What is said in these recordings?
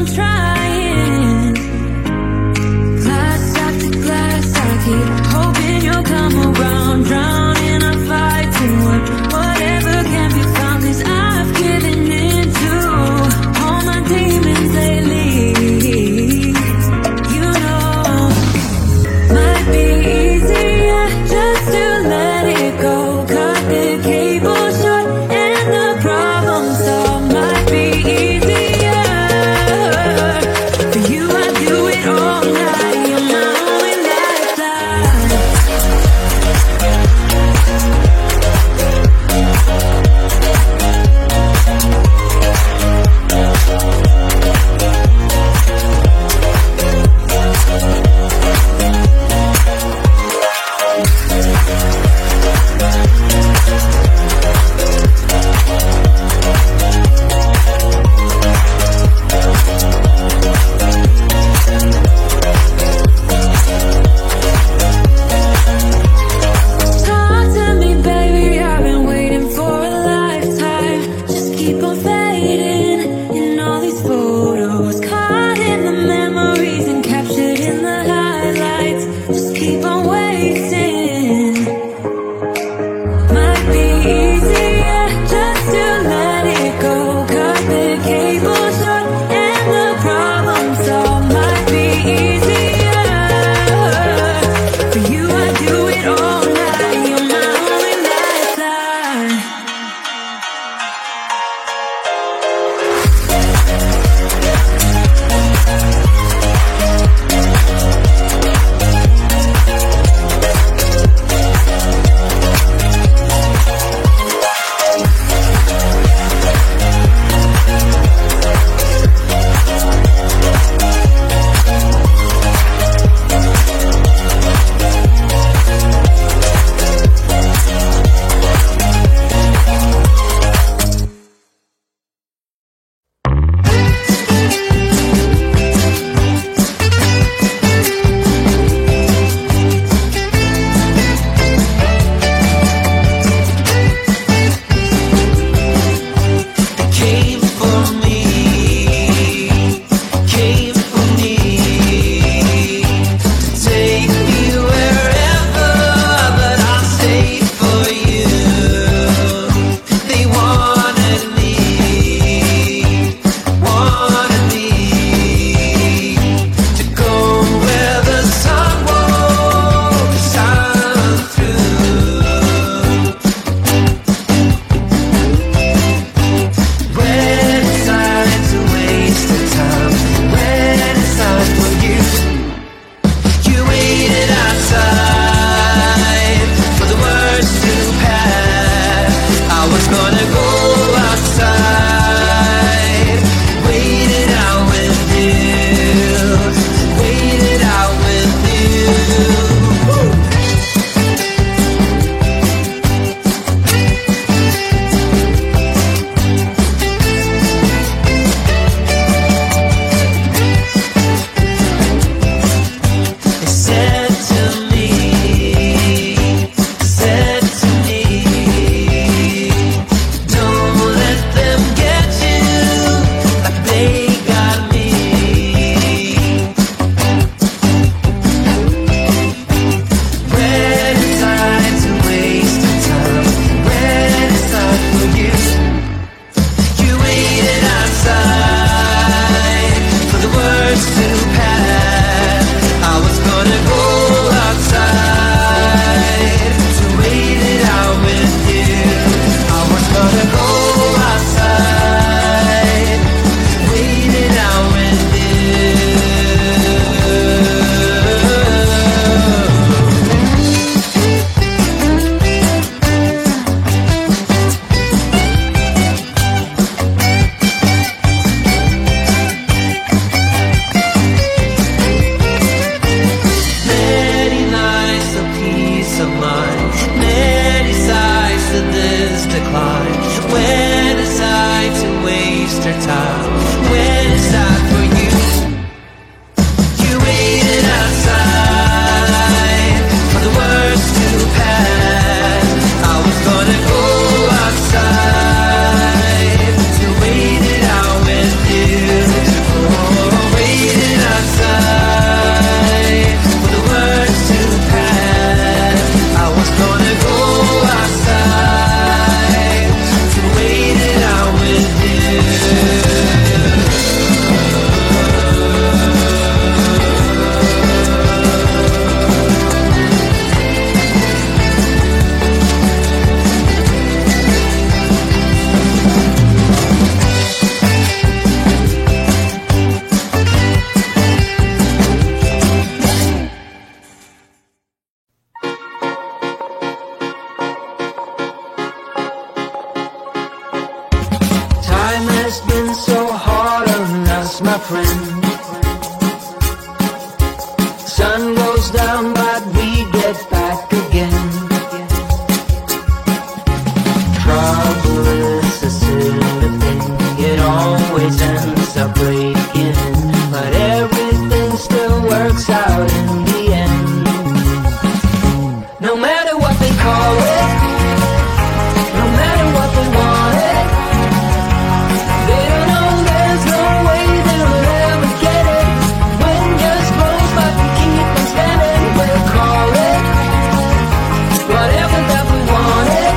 on trying. Glass after glass, I keep hoping you'll come around. Drown in our fights and whatever can be found. 'Cause I've given in to all my demons lately. You know, might be easier just to let it go. Cut the cable short and the problem solved. Might be easier. us, my friend. Sun goes down, but we get back again. Trouble is a silly thing, it always ends up breaking, but everything still works out in the end. No matter what they call it, no matter what they want it, they don't know there's no way they'll ever get it. Wind just blows, but we keep on standing. We'll call it whatever that we want it.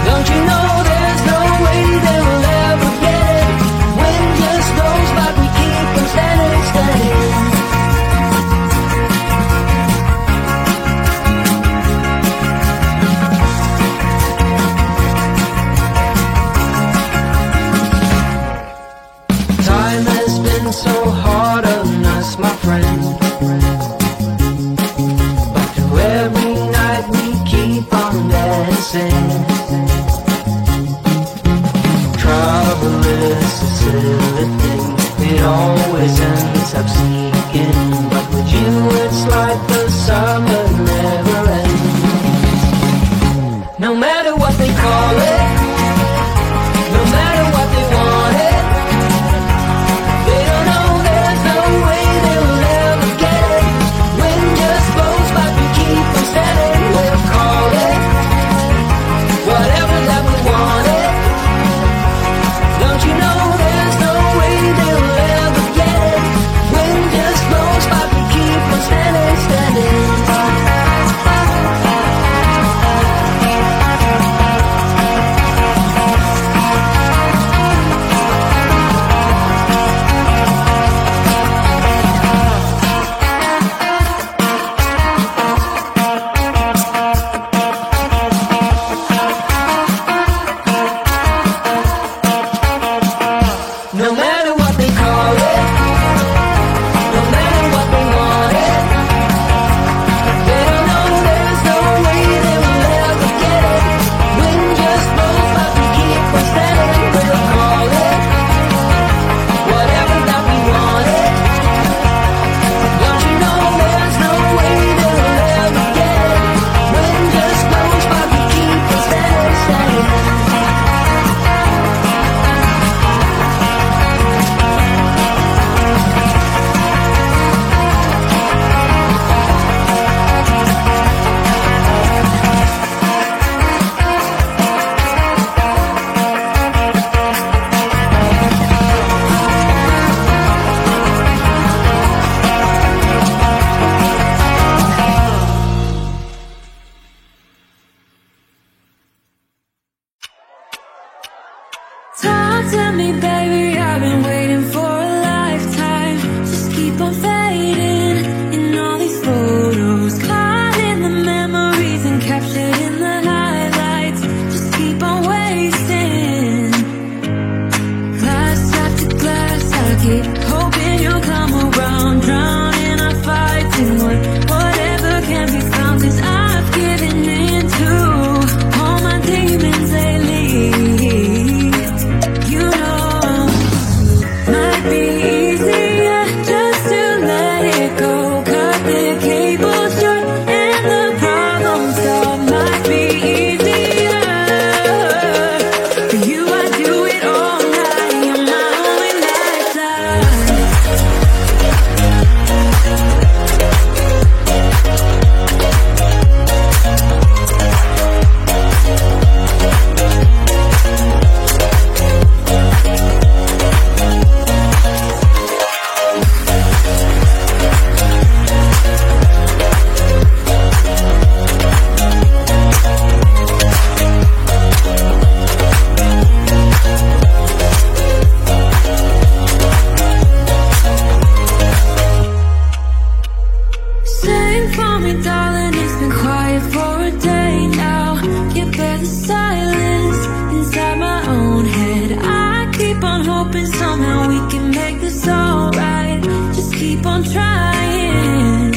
Don't you know there's no way they'll ever get it? Wind just blows, but we keep on standing, standing. Time has been so hard on us, my friend, but through every night we keep on dancing. Trouble is a silly thing, it always ends up sneaking, but with you it's like the summer never ends. No matter what they call it, no matter what they want it, they don't know there's no way they'll ever get it. Wind just blows, but we keep on standing. We'll call it whatever that we want it. Don't you know there's no way they'll ever get it? Wind just blows, but we keep on standing, standing. No matter what they call it, no matter what they want it, they don't know there's no way they will ever get it. Wind just blows, but we keep on standing. We'll call it whatever that we want it. Don't you know there's no way they will ever get it? Wind just blows, but we keep on standing, standing. Talk to me, baby, I've been waiting for a lifetime. Just keep on fading in all these photos, caught in the memories and captured in the highlights. Just keep on wasting. Glass after glass, I keep hoping you'll come around. Drowning our fights in whatever can be found, 'cause I've given in to all my demons lately. You know, might be easier just to let it go. Cut the cable short and the problem solved. Might be easier for you. I do it all night. You're my only lifeline. Sing for me, darling, it's been quiet for a day now. Can't bear the silence inside my own head. I keep on hoping somehow we can make this alright. Just keep on trying.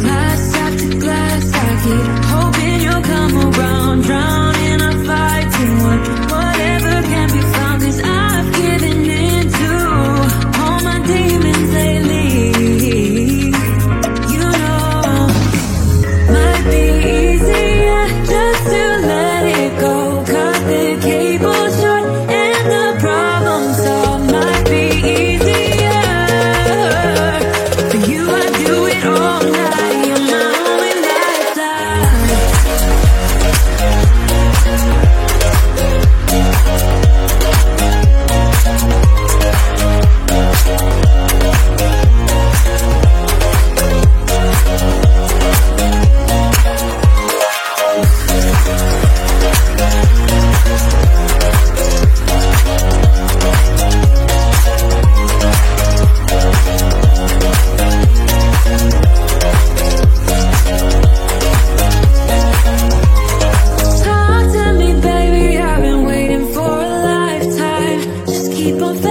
Glass after glass, I keep hoping you'll come around. Drowning our fights in whatever can be found, 'cause I've given in keep on